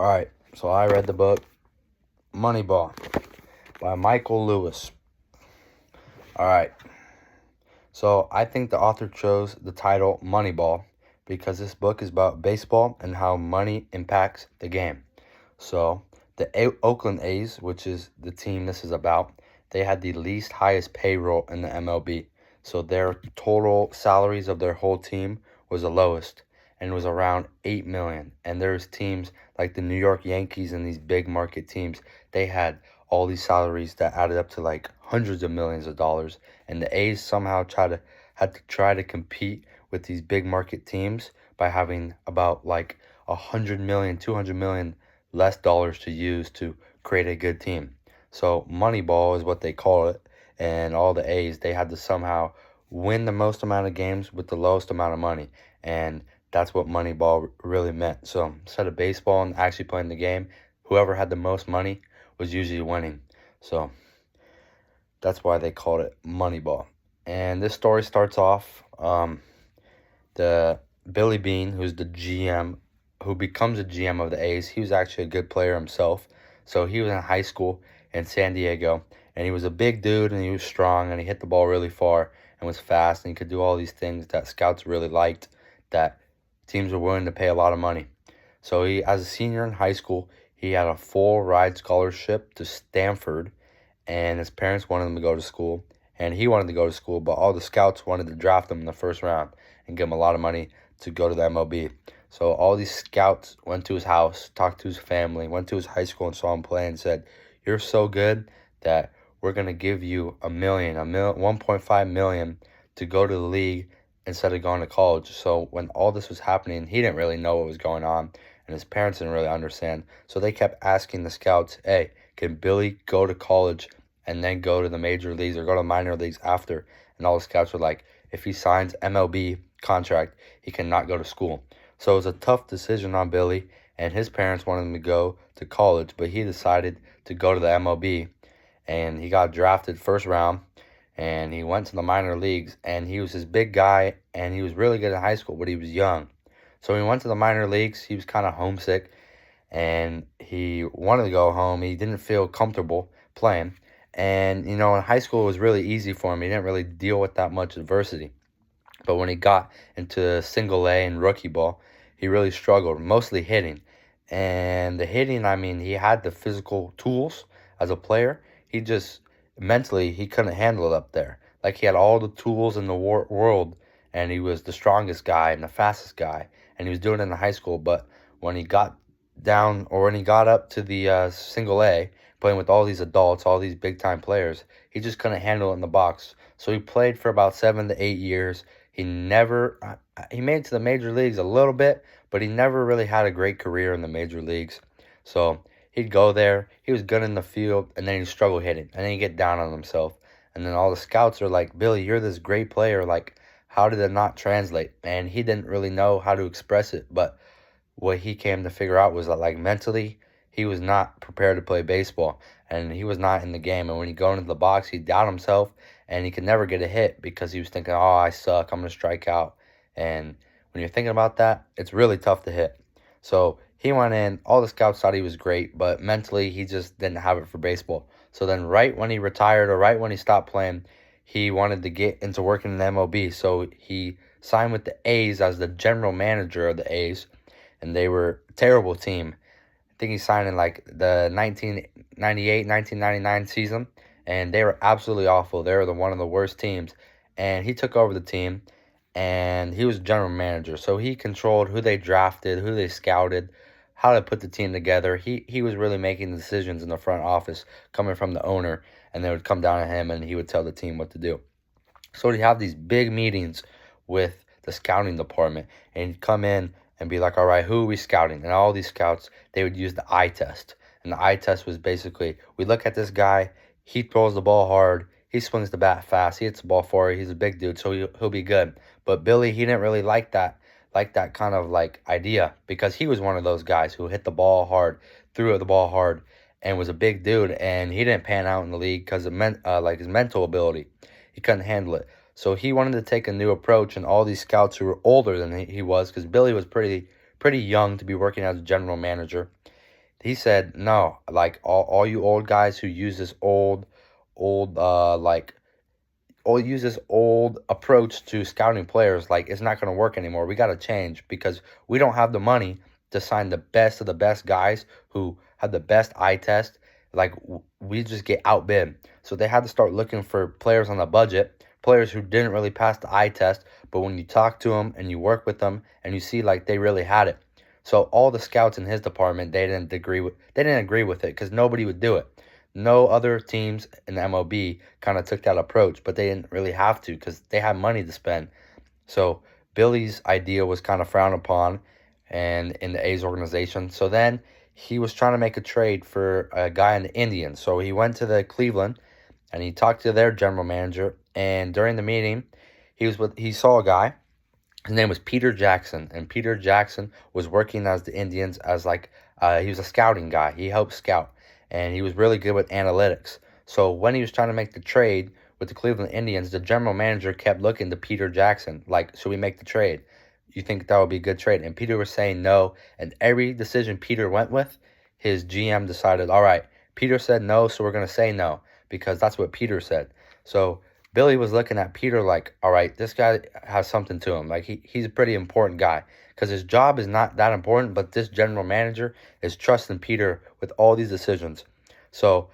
Alright, so I read the book Moneyball by Michael Lewis. Alright, so I think the author chose the title Moneyball because this book is about baseball and how money impacts the game. So, the Oakland A's, which is the team this is about, they had the least highest payroll in the MLB. So their total salaries of their whole team was the lowest, and it was around $8 million. And there's teams like the New York Yankees and these big market teams, they had all these salaries that added up to like hundreds of millions of dollars. And the A's somehow had to try to compete with these big market teams by having about like 100 million, 200 million less dollars to use to create a good team. So Moneyball is what they call it, and all the A's, they had to somehow win the most amount of games with the lowest amount of money, and that's what Moneyball really meant. So instead of baseball and actually playing the game, whoever had the most money was usually winning. So that's why they called it Moneyball. And this story starts off the Billy Beane, who's the GM, who becomes a GM of the A's. He was actually a good player himself. So he was in high school in San Diego, and he was a big dude, and he was strong, and he hit the ball really far and was fast, and he could do all these things that scouts really liked, that teams were willing to pay a lot of money. So he, as a senior in high school, he had a full ride scholarship to Stanford, and his parents wanted him to go to school, and he wanted to go to school, but all the scouts wanted to draft him in the first round and give him a lot of money to go to the MLB. So all these scouts went to his house, talked to his family, went to his high school and saw him play and said, "You're so good that we're going to give you $1.5 million to go to the league instead of going to college." So when all this was happening, he didn't really know what was going on, and his parents didn't really understand. So they kept asking the scouts, "Hey, can Billy go to college and then go to the major leagues or go to the minor leagues after?" And all the scouts were like, if he signs MLB contract, he cannot go to school. So it was a tough decision on Billy, and his parents wanted him to go to college, but he decided to go to the MLB, and he got drafted first round, and he went to the minor leagues, and he was this big guy, and he was really good in high school, but he was young. So when he went to the minor leagues, he was kind of homesick, and he wanted to go home. He didn't feel comfortable playing, and in high school it was really easy for him. He didn't really deal with that much adversity. But when he got into single A and rookie ball, he really struggled, mostly hitting. And the hitting, I mean, he had the physical tools as a player. He just, mentally, he couldn't handle it up there. Like, he had all the tools in the world, and he was the strongest guy and the fastest guy. And he was doing it in high school. But when he got down, or when he got up to the single A, playing with all these adults, all these big-time players, he just couldn't handle it in the box. So he played for about 7 to 8 years. He made it to the major leagues a little bit, but he never really had a great career in the major leagues. So he'd go there, he was good in the field, and then he'd struggle hitting, and then he'd get down on himself. And then all the scouts are like, "Billy, you're this great player, like, how did it not translate?" And he didn't really know how to express it, but what he came to figure out was that, like, mentally, he was not prepared to play baseball, and he was not in the game. And when he go into the box, he'd doubt himself, and he could never get a hit because he was thinking, "Oh, I suck, I'm going to strike out." And when you're thinking about that, it's really tough to hit. So he went in, all the scouts thought he was great, but mentally he just didn't have it for baseball. So then right when he retired, or right when he stopped playing, he wanted to get into working in the MLB. So he signed with the A's as the general manager of the A's, and they were a terrible team. I think he signed in like the 1998, 1999 season, and they were absolutely awful. They were one of the worst teams, and he took over the team, and he was general manager. So he controlled who they drafted, who they scouted, how to put the team together. He was really making the decisions in the front office, coming from the owner, and they would come down to him, and he would tell the team what to do. So he'd have these big meetings with the scouting department, and he'd come in and be like, "All right, who are we scouting?" And all these scouts, they would use the eye test. And the eye test was basically, we look at this guy, he throws the ball hard, he swings the bat fast, he hits the ball forward, he's a big dude, so he'll be good. But Billy, he didn't really like that kind of like idea, because he was one of those guys who hit the ball hard, threw the ball hard, and was a big dude, and he didn't pan out in the league because it meant like his mental ability. He couldn't handle it. So he wanted to take a new approach, and all these scouts who were older than he was, because Billy was pretty young to be working as a general manager, he said, no, like all you old guys who use this old like or use this old approach to scouting players, like it's not going to work anymore. We got to change because we don't have the money to sign the best of the best guys who have the best eye test. Like we just get outbid. So they had to start looking for players on the budget, players who didn't really pass the eye test, but when you talk to them and you work with them and you see like they really had it. So all the scouts in his department, they didn't agree with it because nobody would do it. No other teams in the MLB kind of took that approach, but they didn't really have to because they had money to spend. So Billy's idea was kind of frowned upon and in the A's organization. So then he was trying to make a trade for a guy in the Indians. So he went to the Cleveland and he talked to their general manager. And during the meeting, he saw a guy. His name was Peter Jackson, and Peter Jackson was working as the Indians as like he was a scouting guy. He helped scout, and he was really good with analytics. So when he was trying to make the trade with the Cleveland Indians, the general manager kept looking to Peter Jackson, like, should we make the trade? You think that would be a good trade? And Peter was saying no, and every decision Peter went with, his GM decided, all right, Peter said no, so we're going to say no, because that's what Peter said. So Billy was looking at Peter like, all right, this guy has something to him. Like, he's a pretty important guy because his job is not that important, but this general manager is trusting Peter with all these decisions. So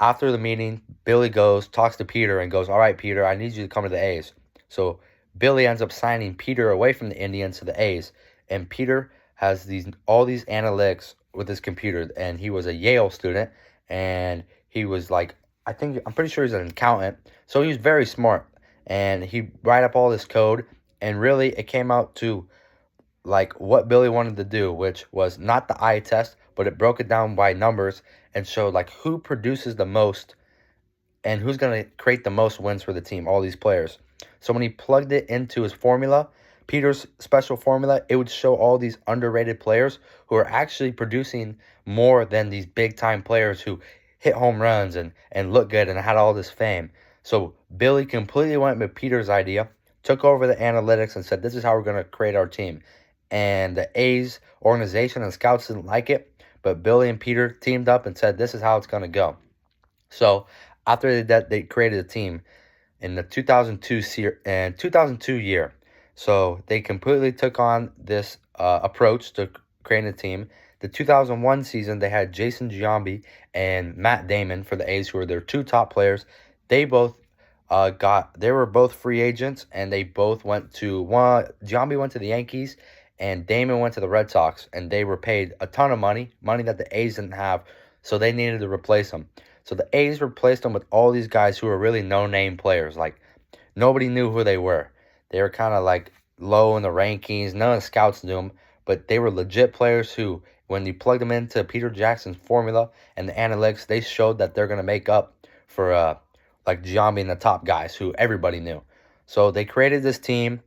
after the meeting, Billy talks to Peter and goes, all right, Peter, I need you to come to the A's. So Billy ends up signing Peter away from the Indians to the A's. And Peter has all these analytics with his computer. And he was a Yale student. And he was like, I'm pretty sure he's an accountant. So he was very smart. And he write up all this code. And really, it came out to like what Billy wanted to do, which was not the eye test, but it broke it down by numbers and showed like who produces the most and who's going to create the most wins for the team, all these players. So when he plugged it into his formula, Peter's special formula, it would show all these underrated players who are actually producing more than these big-time players who hit home runs and look good and had all this fame. So Billy completely went with Peter's idea, took over the analytics and said, this is how we're going to create our team. And the A's organization and scouts didn't like it, but Billy and Peter teamed up and said, this is how it's going to go. So after that, they created a team in the 2002 year. So they completely took on this approach to creating a team. The 2001 season, they had Jason Giambi and Matt Damon for the A's, who were their two top players. They both they were both free agents, and they both went to Giambi went to the Yankees, and Damon went to the Red Sox, and they were paid a ton of money that the A's didn't have, so they needed to replace them. So the A's replaced them with all these guys who were really no-name players. Like, nobody knew who they were. They were kind of like low in the rankings. None of the scouts knew them, but they were legit players who, when you plug them into Peter Jackson's formula and the analytics, they showed that they're going to make up for like Giambi and the top guys who everybody knew. So they created this team,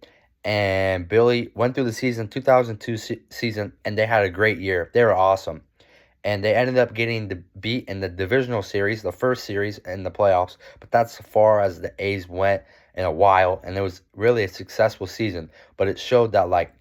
and Billy went through the 2002 season, and they had a great year. They were awesome. And they ended up getting the beat in the divisional series, the first series in the playoffs. But that's as far as the A's went in a while, and it was really a successful season. But it showed that, like,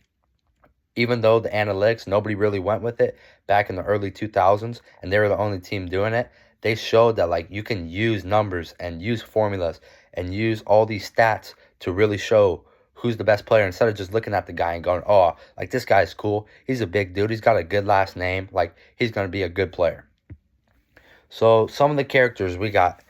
even though the analytics, nobody really went with it back in the early 2000s, and they were the only team doing it, they showed that, like, you can use numbers and use formulas and use all these stats to really show who's the best player instead of just looking at the guy and going, oh, like, this guy's cool. He's a big dude. He's got a good last name. Like, he's going to be a good player. So some of the characters we got,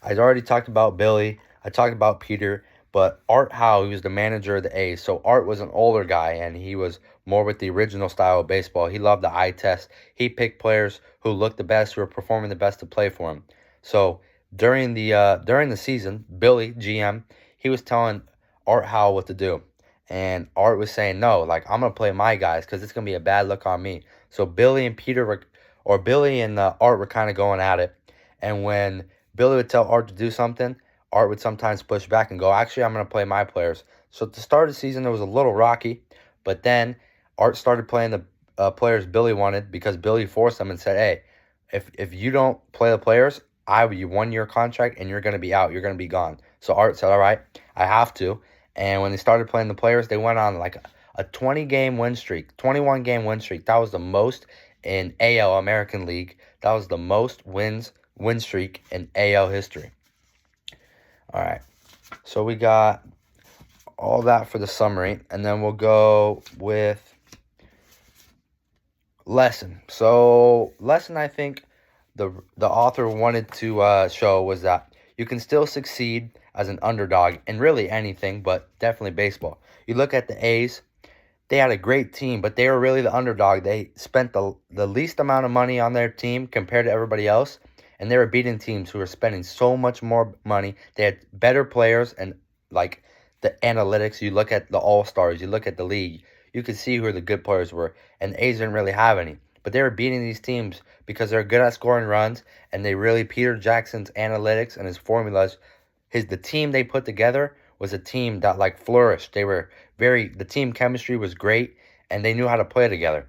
I already talked about Billy. I talked about Peter. But Art Howe, he was the manager of the A's. So Art was an older guy, and he was more with the original style of baseball. He loved the eye test. He picked players who looked the best, who were performing the best to play for him. So during the season, Billy, GM, he was telling Art Howe what to do. And Art was saying, no, like, I'm going to play my guys because it's going to be a bad look on me. So Billy and Art were kind of going at it. And when Billy would tell Art to do something, Art would sometimes push back and go, actually, I'm going to play my players. So at the start of the season, it was a little rocky. But then Art started playing the players Billy wanted because Billy forced them and said, hey, if you don't play the players, I have a 1-year contract and you're going to be out. You're going to be gone. So Art said, all right, I have to. And when they started playing the players, they went on like a 20-game win streak, 21-game win streak. That was the most in AL American League. That was the most win streak in AL history. All right. So we got all that for the summary, and then we'll go with lesson. So lesson, I think the author wanted to show was that you can still succeed as an underdog in really anything, but definitely baseball. You look at the A's, they had a great team, but they were really the underdog. They spent the least amount of money on their team compared to everybody else, and they were beating teams who were spending so much more money. They had better players, and like the analytics, you look at the All-Stars, you look at the league, you could see who the good players were, and the A's didn't really have any. But they were beating these teams because they're good at scoring runs, and they really, Peter Jackson's analytics and his formulas, the team they put together was a team that like flourished. The team chemistry was great, and they knew how to play together.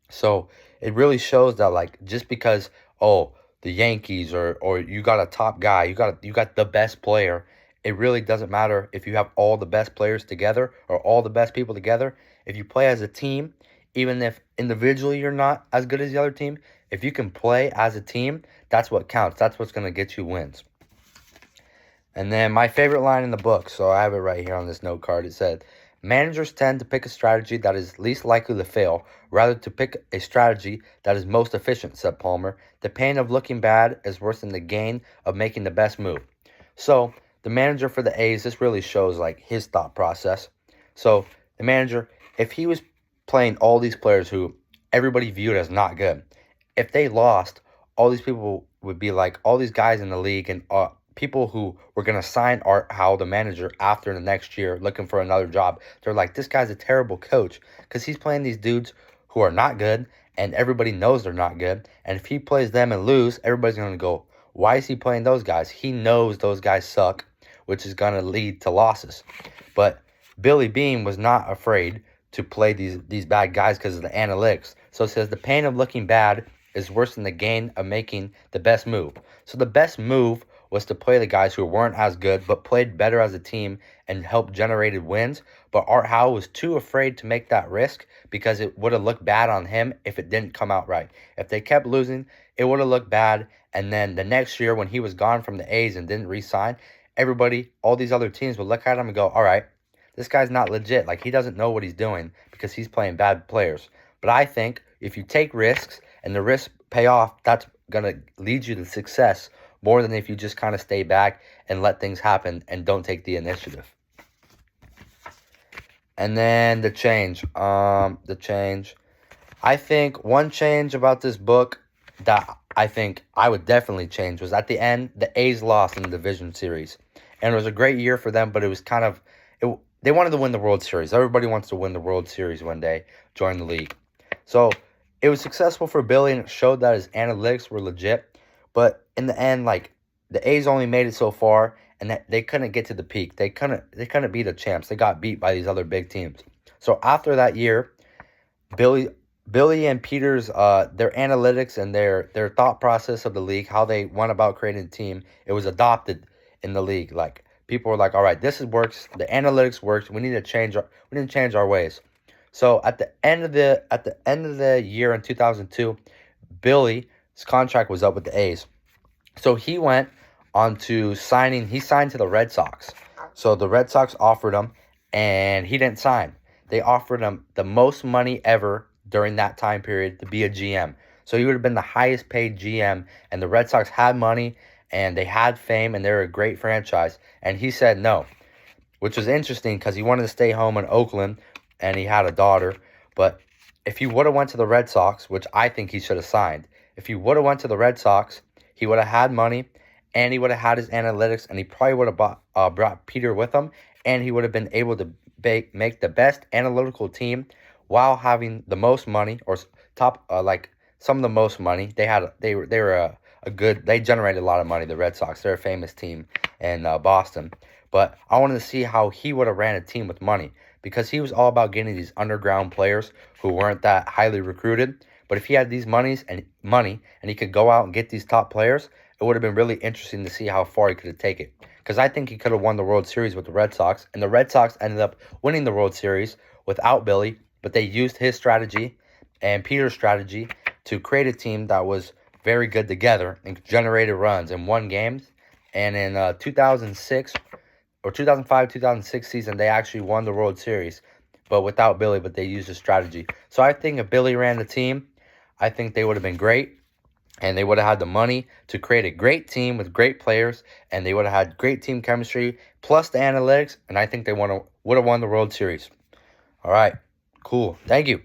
So it really shows that like just because the Yankees or you got a top guy, you got the best player, it really doesn't matter if you have all the best players together or all the best people together. If you play as a team, even if individually you're not as good as the other team, if you can play as a team, that's what counts. That's what's going to get you wins. And then my favorite line in the book, so I have it right here on this note card. It said, managers tend to pick a strategy that is least likely to fail, rather to pick a strategy that is most efficient, said Palmer. The pain of looking bad is worse than the gain of making the best move. So the manager for the A's, this really shows like his thought process. So the manager, if he was playing all these players who everybody viewed as not good, if they lost, all these people would be like, all these guys in the league and people who were going to sign Art Howe, the manager, after the next year looking for another job, they're like, this guy's a terrible coach because he's playing these dudes who are not good, and everybody knows they're not good. And if he plays them and lose, everybody's going to go, why is he playing those guys? He knows those guys suck, which is going to lead to losses. But Billy Beane was not afraid to play these bad guys because of the analytics. So it says the pain of looking bad is worse than the gain of making the best move. So the best move was to play the guys who weren't as good but played better as a team and helped generated wins. But Art Howe was too afraid to make that risk because it would have looked bad on him if it didn't come out right. If they kept losing, it would have looked bad. And then the next year when he was gone from the A's and didn't re-sign, everybody, all these other teams would look at him and go, all right, this guy's not legit. Like, he doesn't know what he's doing because he's playing bad players. But I think if you take risks and the risks pay off, that's going to lead you to success more than if you just kind of stay back and let things happen and don't take the initiative. And then the change. I think one change about this book that I think I would definitely change was at the end, the A's lost in the division series. And it was a great year for them, but it was kind of, they wanted to win the World Series. Everybody wants to win the World Series one day, join the league. So it was successful for Billy, and it showed that his analytics were legit. But in the end, like, the A's only made it so far, and that they couldn't get to the peak. They couldn't be the champs. They got beat by these other big teams. So after that year, Billy and Peter's their analytics and their thought process of the league, how they went about creating a team, it was adopted in the league. Like, people were like, all right, this works. The analytics works. We need to change our ways. So at the end of the year in 2002, Billy's contract was up with the A's. So he went on to signing. He signed to the Red Sox. So the Red Sox offered him, and he didn't sign. They offered him the most money ever during that time period to be a GM. So he would have been the highest paid GM, and the Red Sox had money, and they had fame, and they were a great franchise. And he said no, which was interesting because he wanted to stay home in Oakland, and he had a daughter. But if he would have went to the Red Sox, which I think he should have signed, if he would have went to the Red Sox, he would have had money, and he would have had his analytics, and he probably would have brought Peter with him, and he would have been able to make the best analytical team while having the most money, or top some of the most money. They were they generated a lot of money. The Red Sox, they're a famous team in Boston. But I wanted to see how he would have ran a team with money, because he was all about getting these underground players who weren't that highly recruited. But if he had these money and he could go out and get these top players, it would have been really interesting to see how far he could have taken it. Because I think he could have won the World Series with the Red Sox, and the Red Sox ended up winning the World Series without Billy, but they used his strategy and Peter's strategy to create a team that was very good together and generated runs and won games. And in 2006 or 2005, 2006 season, they actually won the World Series, but without Billy, but they used a strategy. So I think if Billy ran the team, I think they would have been great, and they would have had the money to create a great team with great players, and they would have had great team chemistry, plus the analytics, and I think they would have won the World Series. All right, cool. Thank you.